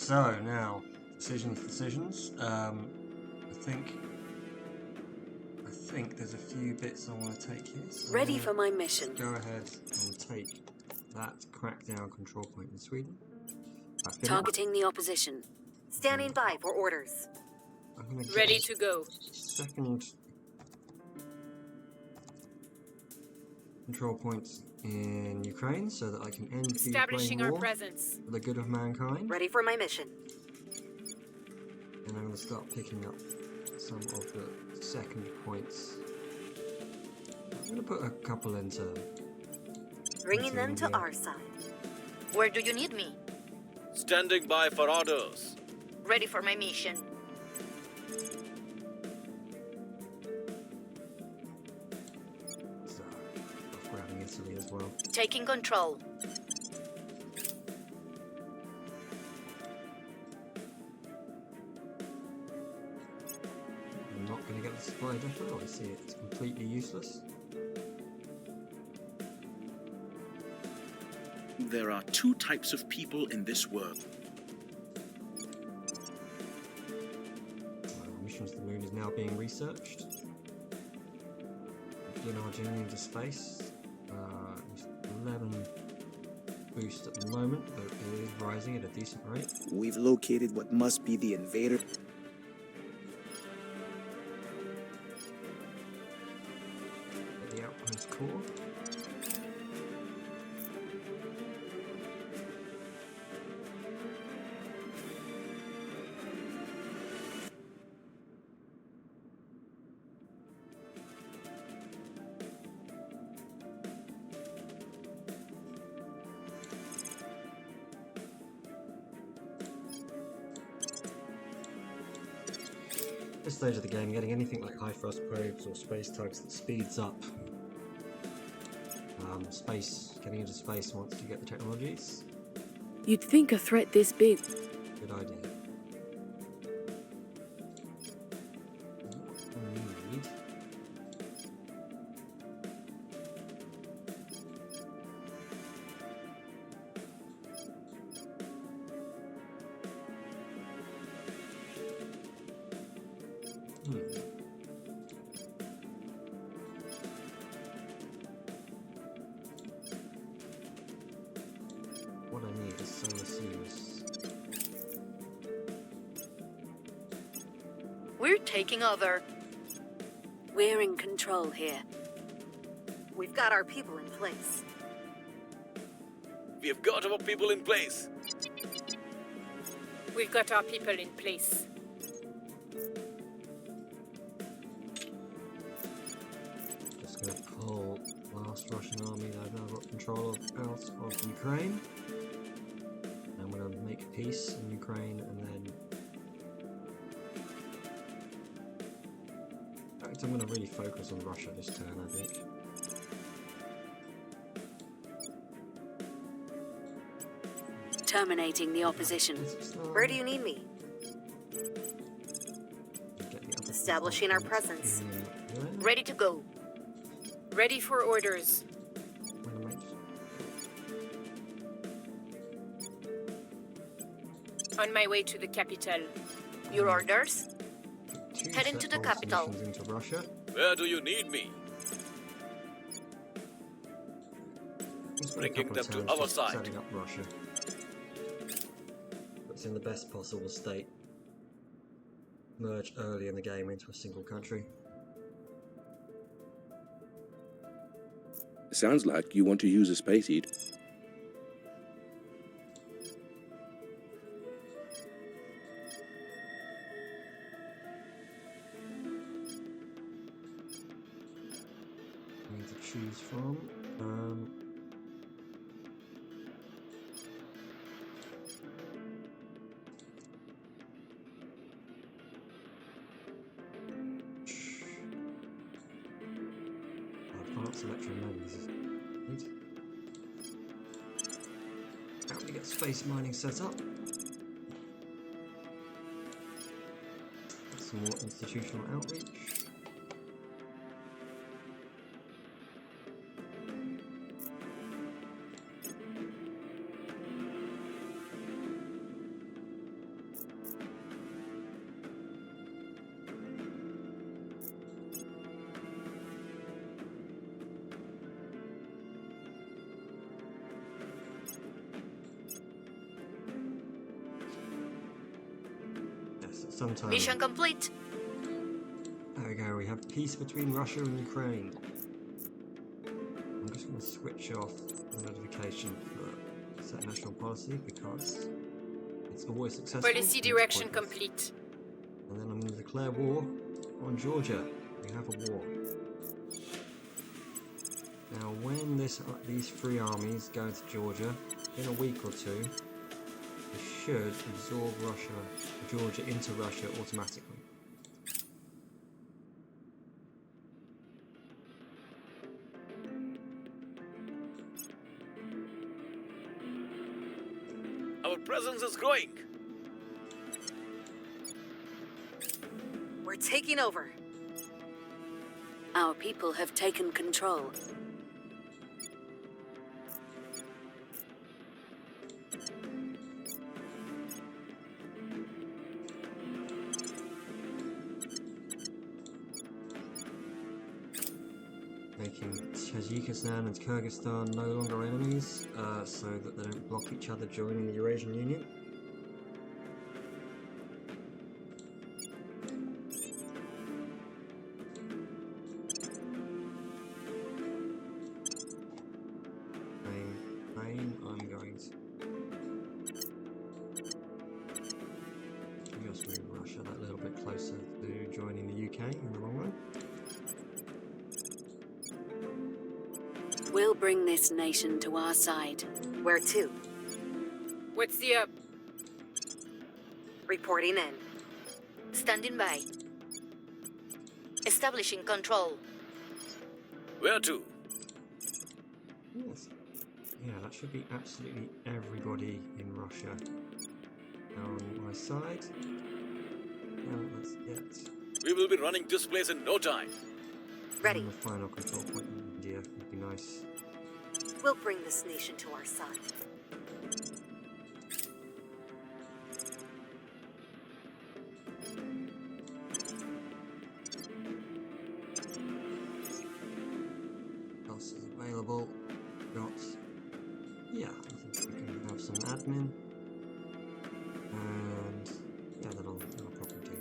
So now, decisions. I think there's a few bits I want to take here. So Ready for my mission. go ahead and take that crackdown control point in Sweden. Targeting the opposition. Standing by for orders. Ready to go. Second control point in Ukraine so that I can end the Establishing Ukraine our war presence. for the good of mankind. Ready for my mission. And I'm going to start picking up some of the second points. I'm going to put a couple into... Bringing them to our side. Where do you need me? Standing by for orders. Ready for my mission. So, off grabbing Italy as well. Taking control. I'm not going to get the supply depot. I see it's completely useless. There are two types of people in this world. Mission to the moon is now being researched. Begin our journey into space. 11 boost at the moment, but it is rising at a decent rate. We've located what must be the invader. At the outpost core. At this stage of the game, getting anything like high thrust probes or space tugs that speeds up getting into space once you get the technologies. You'd think a threat this big. Good idea. Need What I need is solar seals. We're taking over. We're in control here. We've got our people in place. We have got our people in place. We've got our people in place. Just going to pull the last Russian army that I've now got control of out of Ukraine. I'm going to make peace in Ukraine and then... In fact, I'm going to really focus on Russia this turn, I think. Terminating the opposition. Where do you need me? Establishing our presence. Ready to go. Ready for orders. On my way to the capital. Your orders? Head into the Set capital. into Russia. Where do you need me? Bringing them to our side. Setting up Russia. It's in the best possible state. Merge early in the game into a single country. Sounds like you want to use a space heat. Need to choose from. Advanced electromagnetism. How do we get space mining set up? Some more institutional outreach. sometime. Mission complete. There we go, we have peace between Russia and Ukraine. I'm just going to switch off the notification for set national policy because it's always successful. Policy and it's direction pointless. complete. And then I'm going to declare war on Georgia. We have a war. Now when these three armies go to Georgia, in a week or two, they should absorb Georgia into Russia automatically. Our presence is growing. We're taking over. Our people have taken control. Making Tajikistan and Kyrgyzstan no longer enemies, so that they don't block each other joining the Eurasian Union. I'm going to just move Russia that little bit closer to joining the UK in the long run. We'll bring this nation to our side. Where to? What's the up? Reporting in. Standing by. Establishing control. Where to? Yes. Yeah, that should be absolutely everybody in Russia. On my side. Now let's get We will be running this place in no time. Ready. the final control point in India. Would be nice. We'll bring this nation to our side. What else is available? Got. Yeah, I think we can have some admin. And yeah, that'll probably do.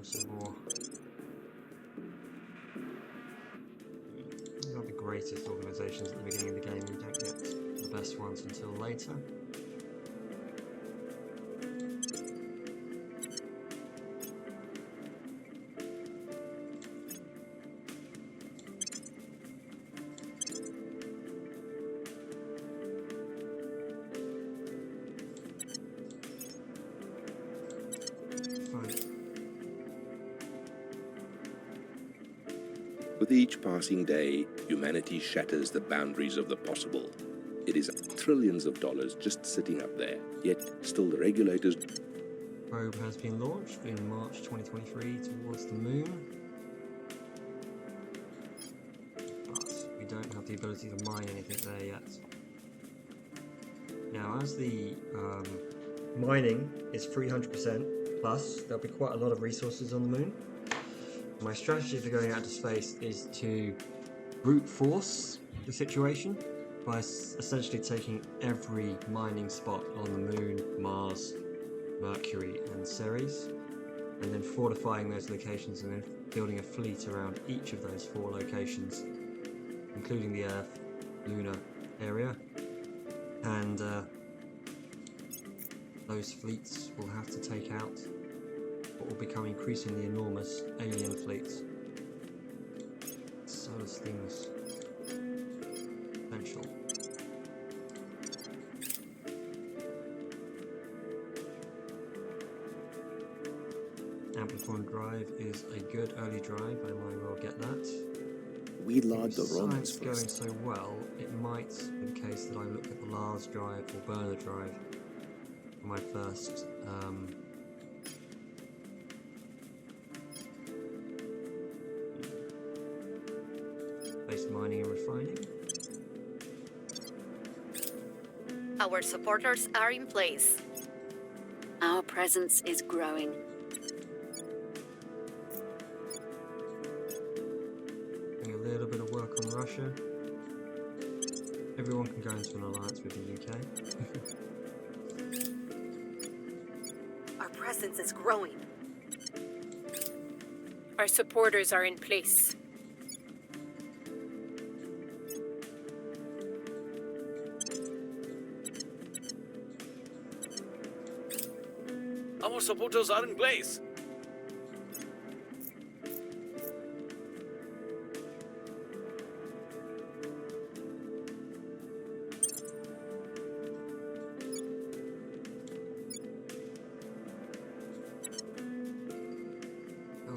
Some more. Not the greatest organisations at the beginning of the game. We don't get the best ones until later. With each passing day, humanity shatters the boundaries of the possible. It is trillions of dollars just sitting up there, yet still the regulators... Probe has been launched in March 2023 towards the moon. But we don't have the ability to mine anything there yet. Now, as the mining is 300% plus, there'll be quite a lot of resources on the moon. My strategy for going out to space is to brute force the situation by essentially taking every mining spot on the Moon, Mars, Mercury and Ceres, and then fortifying those locations and then building a fleet around each of those 4 locations, including the Earth, lunar area, and those fleets will have to take out what will become increasingly enormous alien fleets. Solar steamers. Potential. Amplifon drive is a good early drive, I might well get that. We logged the If Romans science going first. so well, it might be the case that I look at the Lars drive or burner drive for my first base mining and refining. Our supporters are in place. Our presence is growing. Doing a little bit of work on Russia. Everyone can go into an alliance with the UK. Our presence is growing. Our supporters are in place. Our supporters are in place.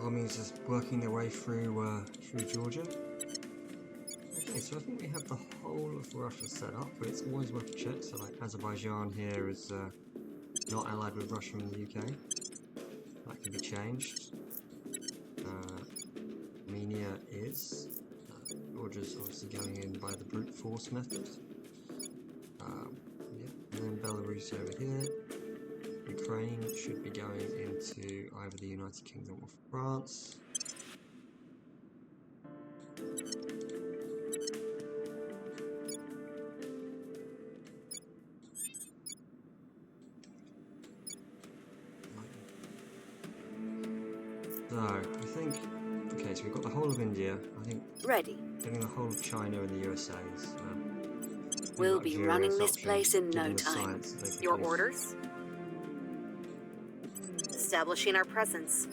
Armies just working their way through Georgia. Okay, so I think we have the whole of Russia set up, but it's always worth a check. So like Azerbaijan here is not allied with Russia and the UK. That can be changed. Armenia is. Georgia's obviously going in by the brute force method. Yeah, and then Belarus over here. Ukraine should be going into either the United Kingdom or France. So, I think, okay, so we've got the whole of India. I think Ready. getting the whole of China and the USA is. We'll be luxurious running this option, place in given no the time. science that they Your produce. orders? Establishing our presence.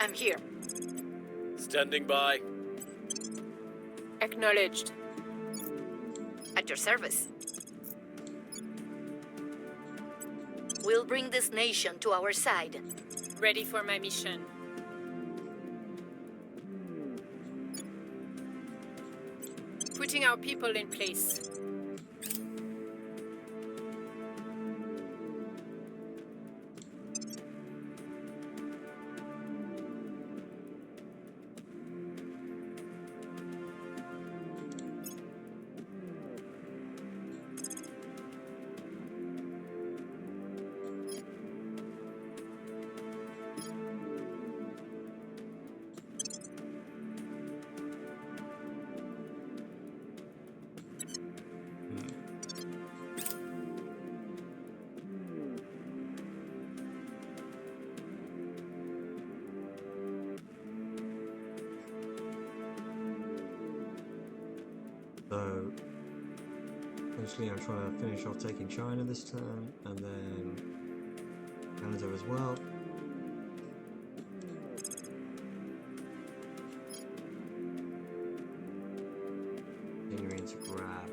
I'm here. Standing by. Acknowledged. At your service. We'll bring this nation to our side. Ready for my mission. Putting our people in place. So, essentially I'm trying to finish off taking China this turn, and then Canada as well. Continuing to grab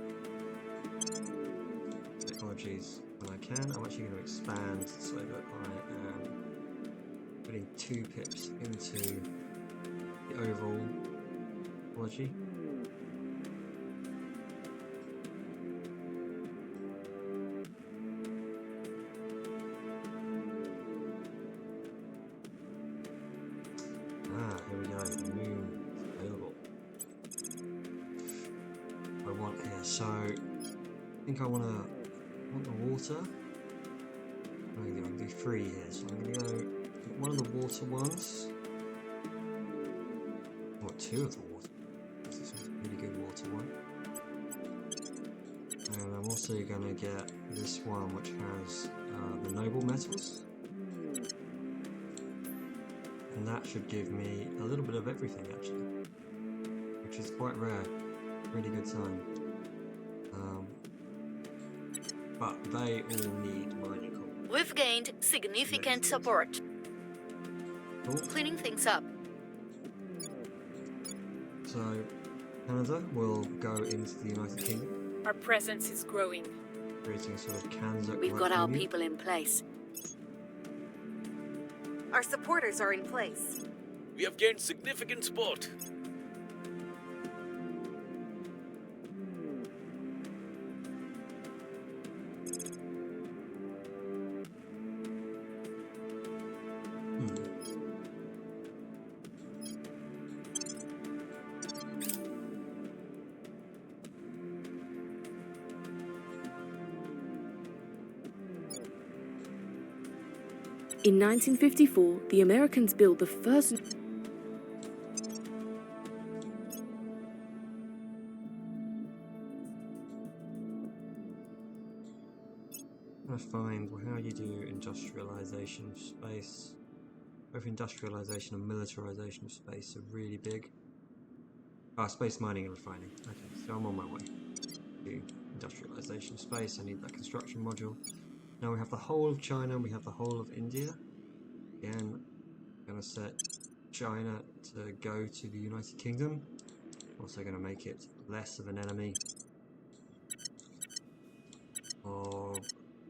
technologies when I can. I'm actually going to expand so that I am putting 2 pips into the overall technology. Here we go, the moon is available. What I want here, so I think I want the water. I'm going to do 3 here, so I'm going to go get one of the water ones. Or 2 of the water. This is a really good water one. And I'm also going to get this one which has the noble metals. And that should give me a little bit of everything actually, which is quite rare. Really good sign. But they all need mining coal. We've gained significant support. Cool. Cleaning things up. So Canada will go into the United Kingdom, Our presence is growing. creating a sort of Kansas. We've got our people in place. Our supporters are in place. We have gained significant support. In 1954, the Americans built the first... I'm gonna find how you do industrialization of space. Both industrialization and militarization of space are really big. Space mining and refining. Okay, so I'm on my way to industrialization of space. I need that construction module. Now we have the whole of China and we have the whole of India. Again, I'm going to set China to go to the United Kingdom. Also going to make it less of an enemy of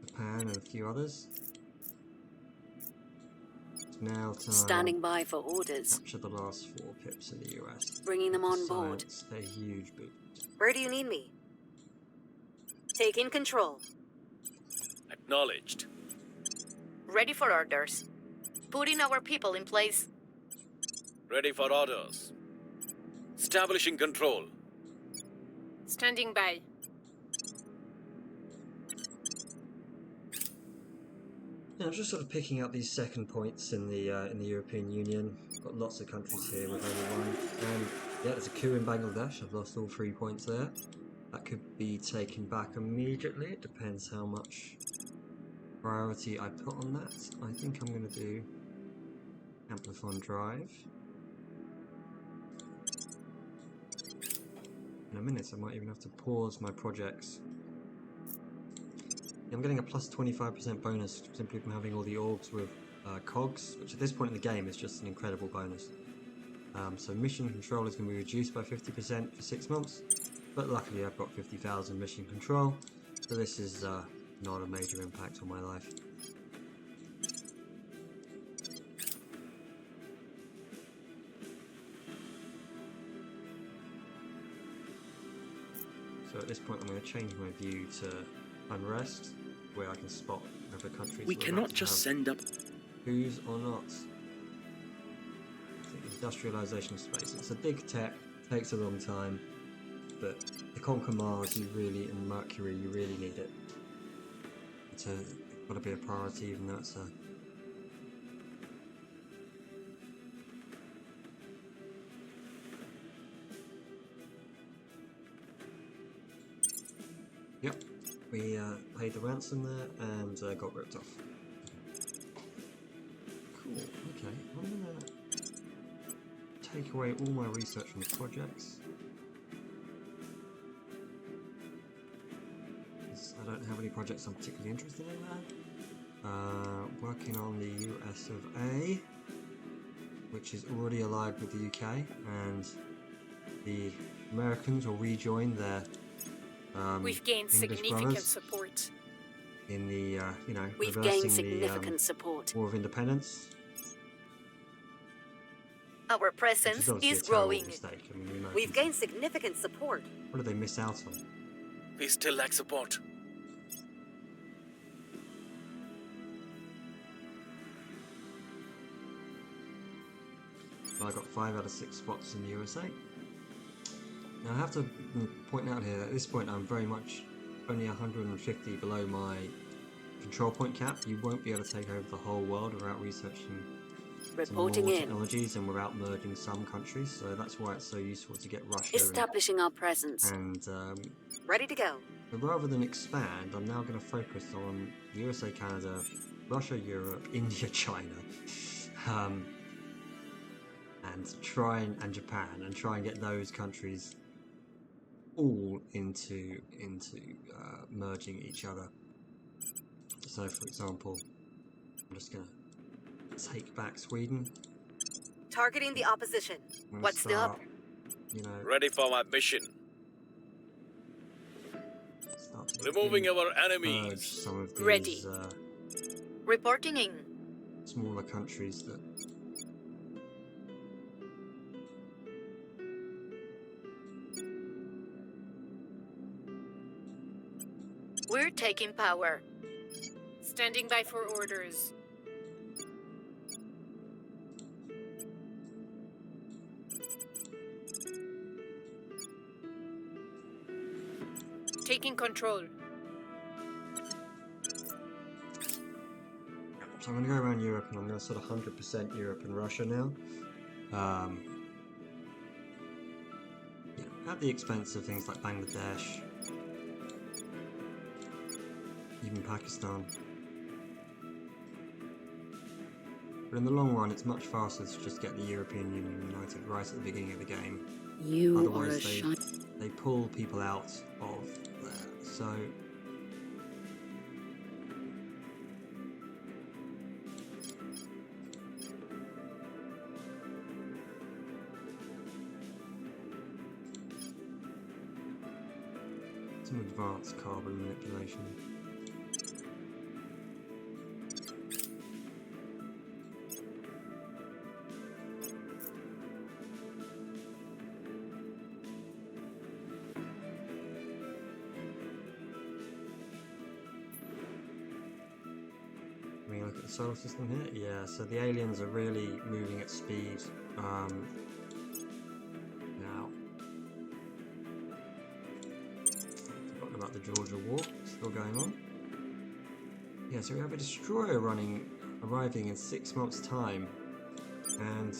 Japan and a few others. It's now time Standing by for orders. capture the last 4 pips in the US. Bringing them on board. Science, a huge boost. Where do you need me? Taking control. Acknowledged. Ready for orders. Putting our people in place. Ready for orders. Establishing control. Standing by. Yeah, I'm just sort of picking up these second points in the European Union. I've got lots of countries here with only one. And yeah, there's a coup in Bangladesh. I've lost all 3 points there. That could be taken back immediately. It depends how much priority I put on that. I think I'm going to do Amplifon Drive. In a minute, I might even have to pause my projects. I'm getting a plus 25% bonus simply from having all the orbs with cogs, which at this point in the game is just an incredible bonus. So mission control is going to be reduced by 50% for 6 months, but luckily I've got 50,000 mission control, so this is not a major impact on my life. So at this point I'm going to change my view to unrest, where I can spot other countries. We cannot just send up... Who's or not? Industrialization of space. It's a big tech, takes a long time, but to conquer Mars, you really, and Mercury, you really need it. It's got to be a priority, even though it's a... Yep, we paid the ransom there and got ripped off. Cool, okay, I'm gonna take away all my research from the projects. I don't have any projects I'm particularly interested in there. Working on the US of A, which is already allied with the UK, and the Americans will rejoin their We've gained English significant brothers support. in the, We've reversing gained the significant support. War of Independence. Our Which presence obviously is a terrible growing. mistake. I mean, the Americans- We've gained significant support. What did they miss out on? We still lack support. Well, I got 5 out of 6 spots in the USA. Now I have to point out here that at this point I'm very much only 150 below my control point cap. You won't be able to take over the whole world without researching some more Reporting in. technologies and without merging some countries. So that's why it's so useful to get Russia Establishing our presence. and Ready to go. but rather than expand, I'm now going to focus on USA, Canada, Russia, Europe, India, China, and Japan, and try and get those countries all into merging each other. So, for example, I'm just going to take back Sweden. Targeting the opposition. I'm gonna What's start, up? Ready for my mission. start to Removing our merge enemies. some of these Ready. Reporting in. smaller countries that We're taking power. Standing by for orders. Taking control. So I'm going to go around Europe, and I'm going to sort of 100% Europe and Russia now. At the expense of things like Bangladesh, even Pakistan. But in the long run, it's much faster to just get the European Union united right at the beginning of the game. You Otherwise, are a they pull people out of there. So some advanced carbon manipulation. When you look at the solar system here, yeah, so the aliens are really moving at speed now. Forgotten about the Georgia War, still going on. Yeah, so we have a destroyer arriving in 6 months' time, and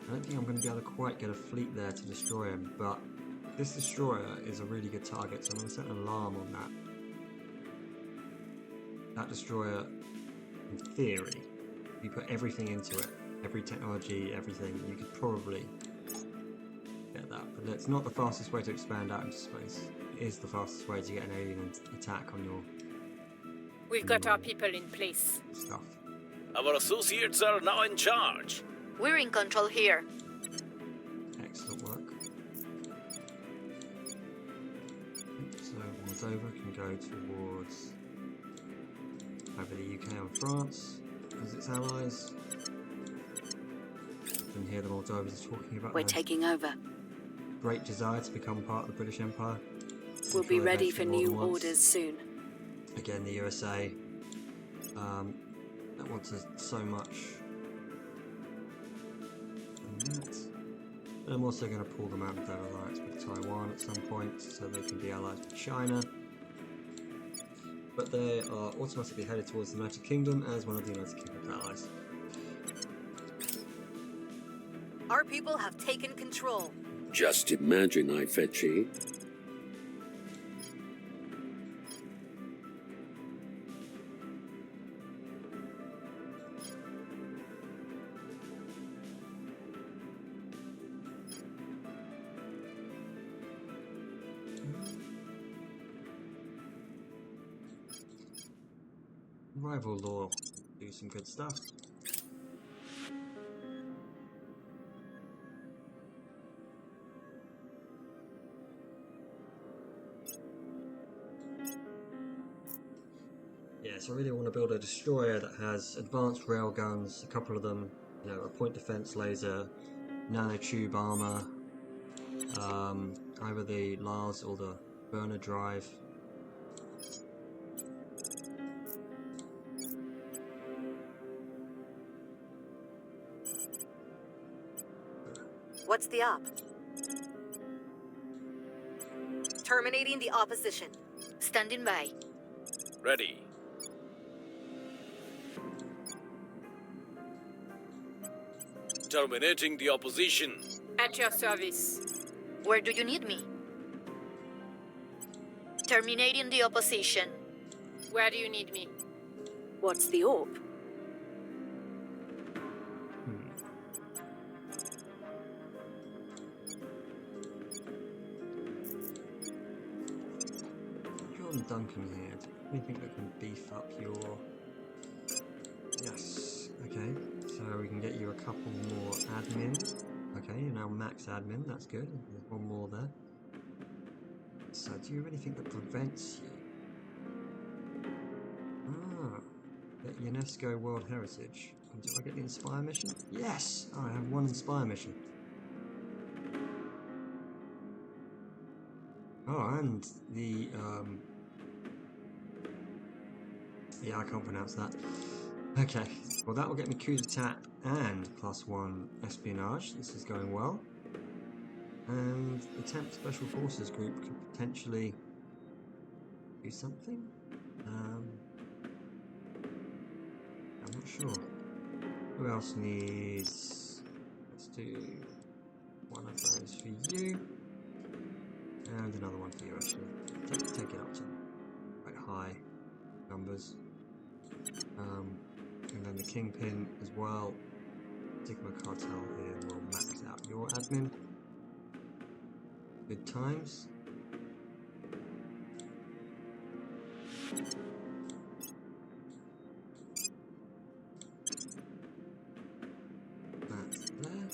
I don't think I'm going to be able to quite get a fleet there to destroy him, but this destroyer is a really good target, so I'm going to set an alarm on that. That destroyer, in theory, if you put everything into it, every technology, everything, you could probably get that. But it's not the fastest way to expand out into space. It is the fastest way to get an alien attack on your We've got our people in place. stuff. Our associates are now in charge. We're in control here. Excellent work. So Moldova can go towards over the UK and France as its allies. You can hear the Moldovans talking about We're their taking over. great desire to become part of the British Empire. We'll I'm be sure they've ready mentioned for more new than once. orders soon. Again, the USA that wants us so much. And that. But I'm also going to pull them out of their alliance with Taiwan at some point, so they can be allies with China. But they are automatically headed towards the United Kingdom as one of the United Kingdom's allies. Our people have taken control. Just imagine, I fetchy. Rival law, do some good stuff. Yeah, so I really want to build a destroyer that has advanced rail guns, a couple of them, you know, a point defense laser, nanotube armor, either the Lars or the burner drive. What's the op? Terminating the opposition. Standing by. Ready. Terminating the opposition. At your service. Where do you need me? Terminating the opposition. Where do you need me? What's the orb? John Duncan here. Do you think that can beef up your... Yes. Okay. So we can get you a couple more admin. Okay, you're now max admin. That's good. There's one more there. So do you have anything that prevents you? Ah. Get UNESCO World Heritage. And do I get the Inspire mission? Yes! I have one Inspire mission. Oh, and the, yeah, I can't pronounce that. Okay, well that will get me coup d'etat and +1 espionage. This is going well. And the 10th Special Forces group could potentially do something. Sure. Who else needs... Let's do one of those for you. And another one for you, actually. Take it up to quite high numbers. And then the Kingpin as well. Sigma Cartel here will max out your admin. Good times. That's there.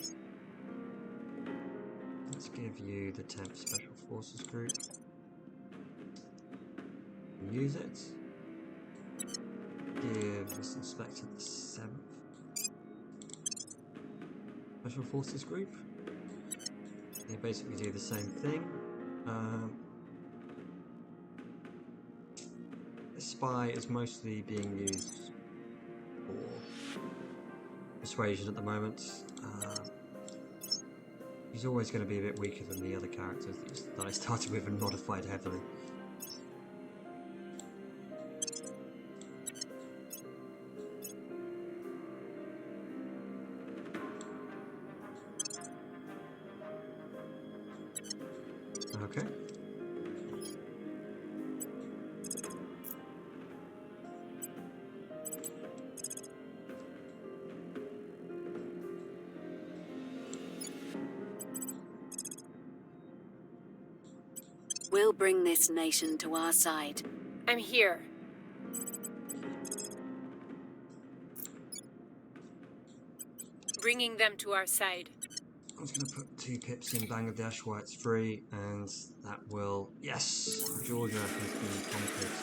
Let's give you the 10th Special Forces Group. Use it. Give this inspector the 7th Special Forces Group. They basically do the same thing. The spy is mostly being used for persuasion at the moment. He's always going to be a bit weaker than the other characters that I started with and modified heavily. Okay. We'll bring this nation to our side. I'm here. Bringing them to our side. I'm just going to put 2 pips in Bangladesh while it's free, and that will... Yes! Georgia has been conquered.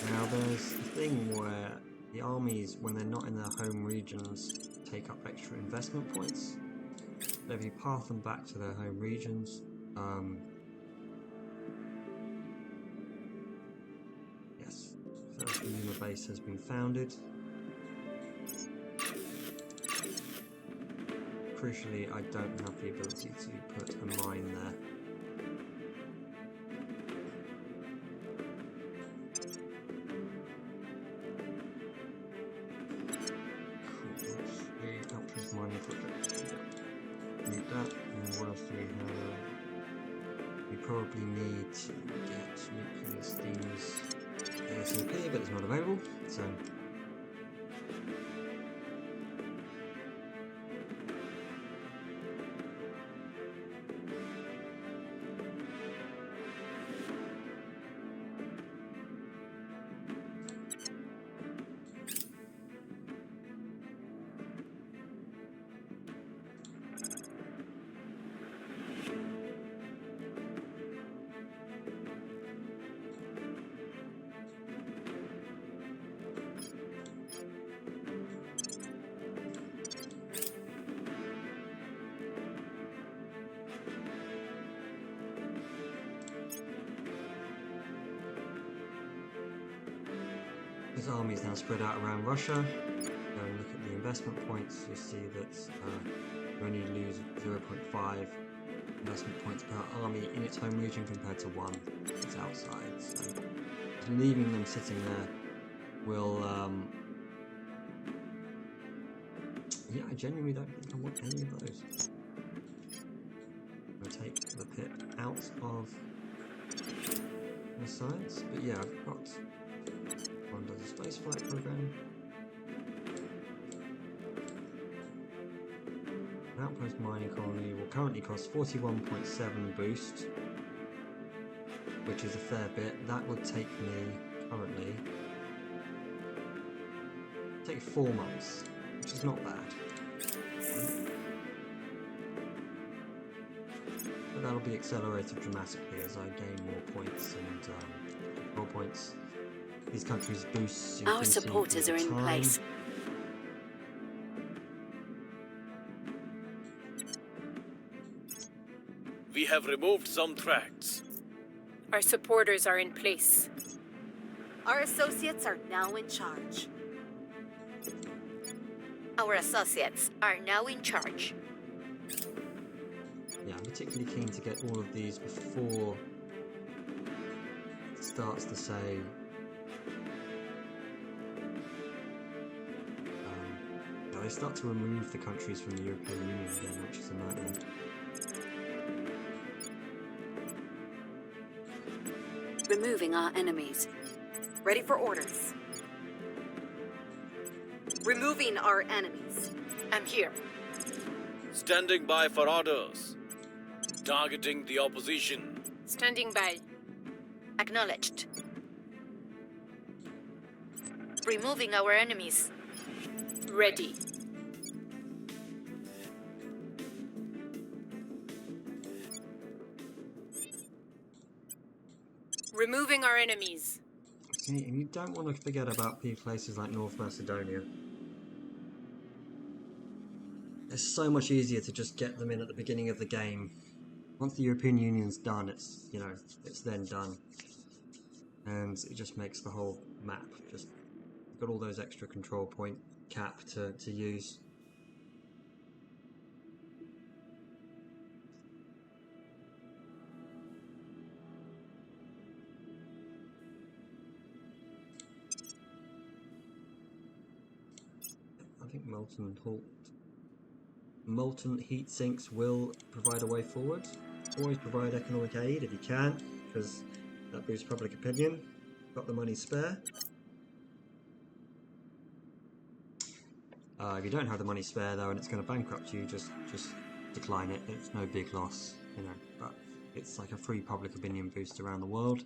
Now there's the thing where the armies, when they're not in their home regions, take up extra investment points. So if you path them back to their home regions, yes, first lunar base has been founded. Crucially, I don't have the ability to put a mine there. Cool. The Outpost mining project. Need that. And what else do we have? We probably need to get nuclear steamers ASAP, but it's not available. So. His army is now spread out around Russia. Go and look at the investment points. You'll see that you only lose 0.5 investment points per army in its home region compared to 1 that's outside. So leaving them sitting there will... yeah, I genuinely don't think I want any of those. I'm going to take the pit out of the science, but yeah, I've got... One does a spaceflight program. An outpost mining colony will currently cost 41.7 boost, which is a fair bit. That would take me currently take 4 months, which is not bad. But that'll be accelerated dramatically as I gain more points and more points. These countries boost. Our supporters are in place. We have removed some tracts. Our supporters are in place. Our associates are now in charge. Our associates are now in charge. Yeah, I'm particularly keen to get all of these before it starts to say they start to remove the countries from the European Union again, which is a nightmare. Removing our enemies. Ready for orders. Removing our enemies. I'm here. Standing by for orders. Targeting the opposition. Standing by. Acknowledged. Removing our enemies. Ready. Removing our enemies. See, and you don't want to forget about places like North Macedonia. It's so much easier to just get them in at the beginning of the game. Once the European Union's done, it's, you know, it's then done. And it just makes the whole map just got all those extra control point cap to use. I think molten heat sinks will provide a way forward. Always provide economic aid if you can, because that boosts public opinion. Got the money spare. If you don't have the money spare though, and it's going to bankrupt you, just decline it. It's no big loss, you know. But it's like a free public opinion boost around the world.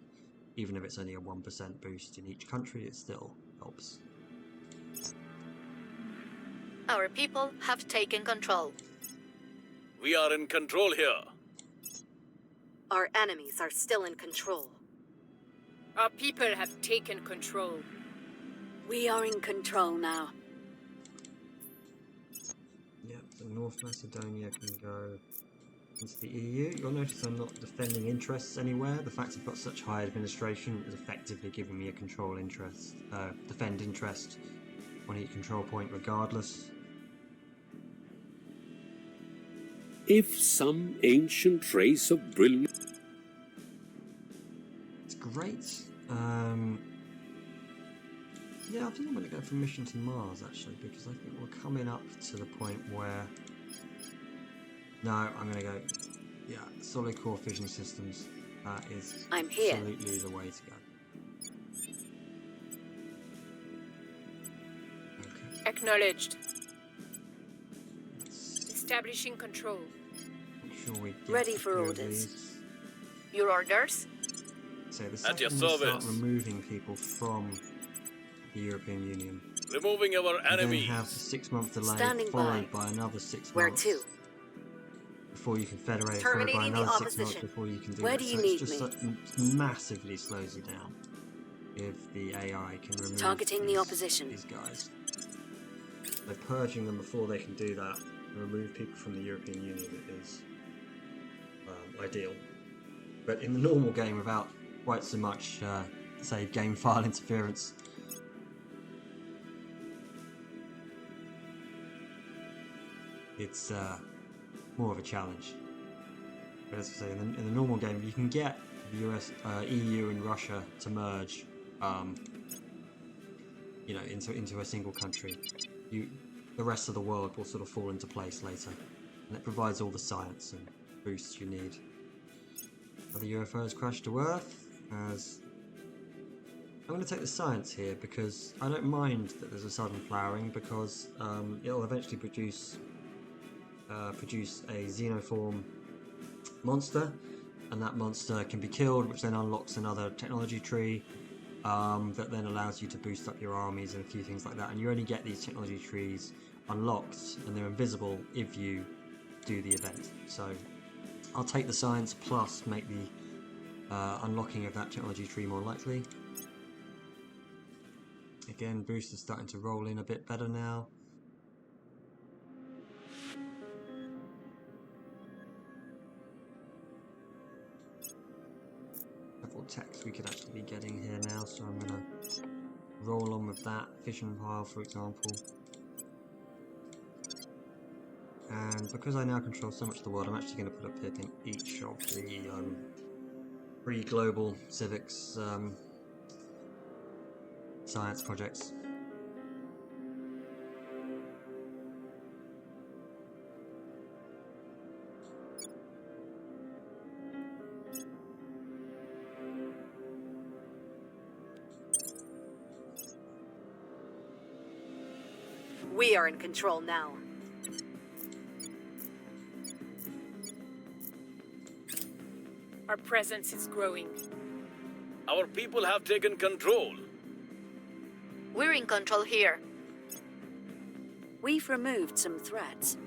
Even if it's only a 1% boost in each country, it still helps. Our people have taken control. We are in control here. Our enemies are still in control. Our people have taken control. We are in control now. Yep, so North Macedonia can go into the EU. You'll notice I'm not defending interests anywhere. The fact I've got such high administration is effectively giving me a control interest, defend interest on each control point regardless. If some ancient race of brilliant... It's great. Yeah, I think I'm going to go for mission to Mars actually, because I think we're coming up to the point where... No, I'm going to go... Yeah, solid core fission systems. That is I'm here. absolutely the way to go. Okay. Acknowledged. Let's Establishing control. make sure we get Ready a for few of orders. these. Your orders? So the At your second we start service. removing people from the European Union, Removing our you then enemies. have a 6-month delay Standing followed by another 6 Where months to? before you can federate, followed by Terminating the another 6 months opposition. before you can do Where it. do So you it's need just me? massively slows you down if the AI can remove Targeting the opposition. these guys. They're purging them before they can do that. Remove people from the European Union is ideal. But in the normal game, without quite so much, say, game file interference, it's more of a challenge. But as I say, in the normal game, you can get the US, EU, and Russia to merge, you know, into a single country. The rest of the world will sort of fall into place later, and it provides all the science and boosts you need. Other UFOs crash to Earth. As I'm going to take the science here because I don't mind that there's a sudden flowering, because it'll eventually produce a xenoform monster, and that monster can be killed, which then unlocks another technology tree that then allows you to boost up your armies and a few things like that. And you only get these technology trees unlocked, and they're invisible if you do the event. So I'll take the science plus make the unlocking of that technology tree more likely. Again, boost is starting to roll in a bit better now. Several techs we could actually be getting here now, so I'm going to roll on with that. Fission pile, for example. And because I now control so much of the world, I'm actually going to put a pip in each of the pre-global civics science projects. We are in control now. Our presence is growing. Our people have taken control. We're in control here. We've removed some threats.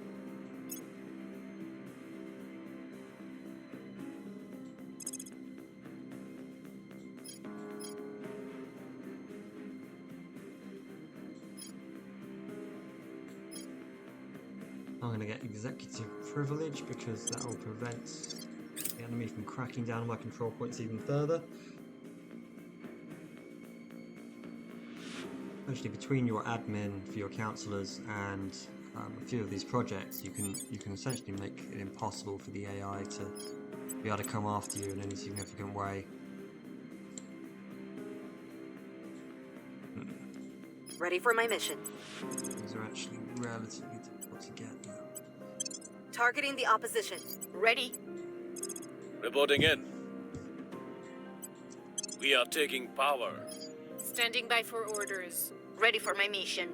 I'm going to get executive privilege because that will prevent the enemy from cracking down on my control points even further. Actually, between your admin for your councillors and a few of these projects, you can essentially make it impossible for the AI to be able to come after you in any significant way. Ready for my mission. These are actually relatively difficult to get now. Targeting the opposition. Ready? Reporting in. We are taking power. Standing by for orders. Ready for my mission.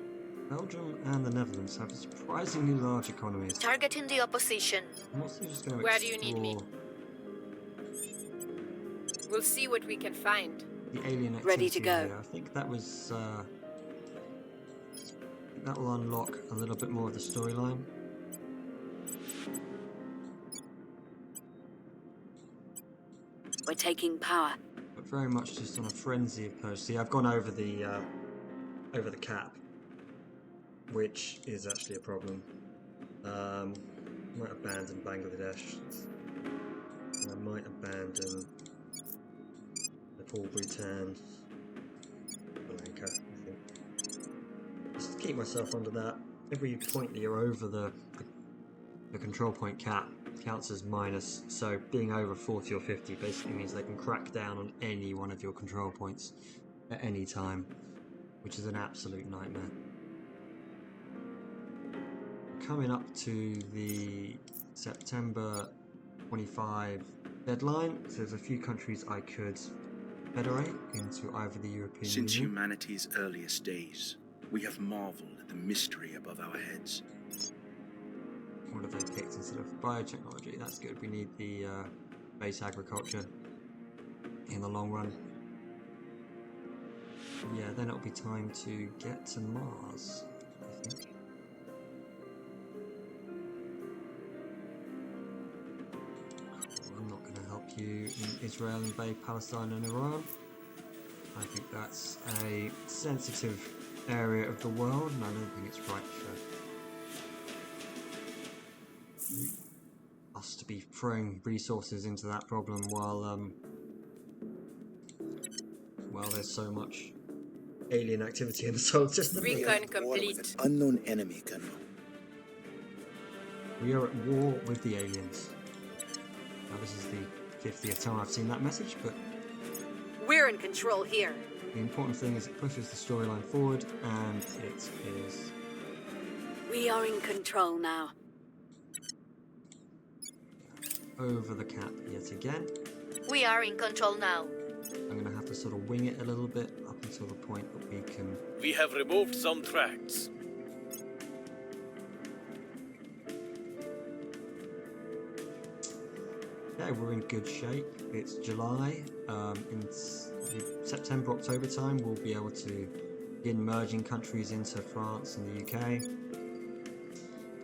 Belgium and the Netherlands have surprisingly large economies. Targeting the opposition. I'm also just going to Where do you need me? We'll see what we can find. The alien activity Ready to go. here. I think that was that will unlock a little bit more of the storyline. We're taking power. But very much just on a frenzy of posts. See, I've gone over the cap, which is actually a problem. Might abandon Bangladesh. I might abandon Nepal, Bhutan, Sri Lanka, I think. Just keep myself under that. Every point that you're over the control point cap counts as minus, so being over 40 or 50 basically means they can crack down on any one of your control points at any time, which is an absolute nightmare. Coming up to the September 25 deadline, so there's a few countries I could federate into either the European Since Union. humanity's earliest days, we have marveled at the mystery above our heads. What have they picked instead of biotechnology? That's good. We need the base agriculture in the long run. Yeah, then it'll be time to get to Mars, I think. Cool. I'm not going to help you in Israel invade Palestine and Iran. I think that's a sensitive area of the world, and I don't think it's right for us to be throwing resources into that problem while there's so much alien activity in the solar system. Recon complete. Unknown enemy, Colonel. We are at war with the aliens. Now, this is the 50th time I've seen that message, but We're in control here. the important thing is it pushes the storyline forward, and it is We are in control now. over the cap yet again. We are in control now. I'm going to have to sort of wing it a little bit up until the point that we can... We have removed some tracts. Yeah, we're in good shape. It's July. In the September, October time, we'll be able to begin merging countries into France and the UK.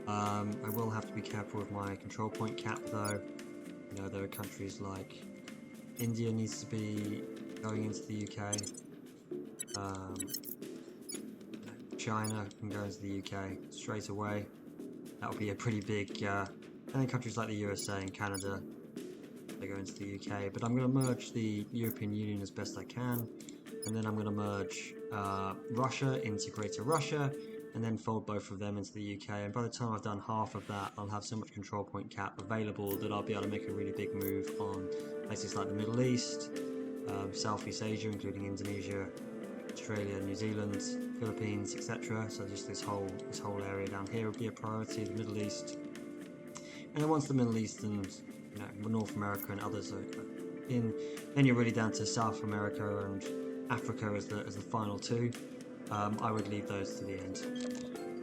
I will have to be careful with my control point cap, though. You know, there are countries like India needs to be going into the UK. China can go into the UK straight away. That'll be a pretty big. And then countries like the USA and Canada, they go into the UK. But I'm going to merge the European Union as best I can, and then I'm going to merge Russia into Greater Russia, and then fold both of them into the UK. And by the time I've done half of that, I'll have so much control point cap available that I'll be able to make a really big move on places like the Middle East, Southeast Asia, including Indonesia, Australia, New Zealand, Philippines, etc. So just this whole area down here would be a priority. The Middle East, and then once the Middle East and North America and others are in, then you're really down to South America and Africa as the final two. I would leave those to the end.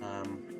Um,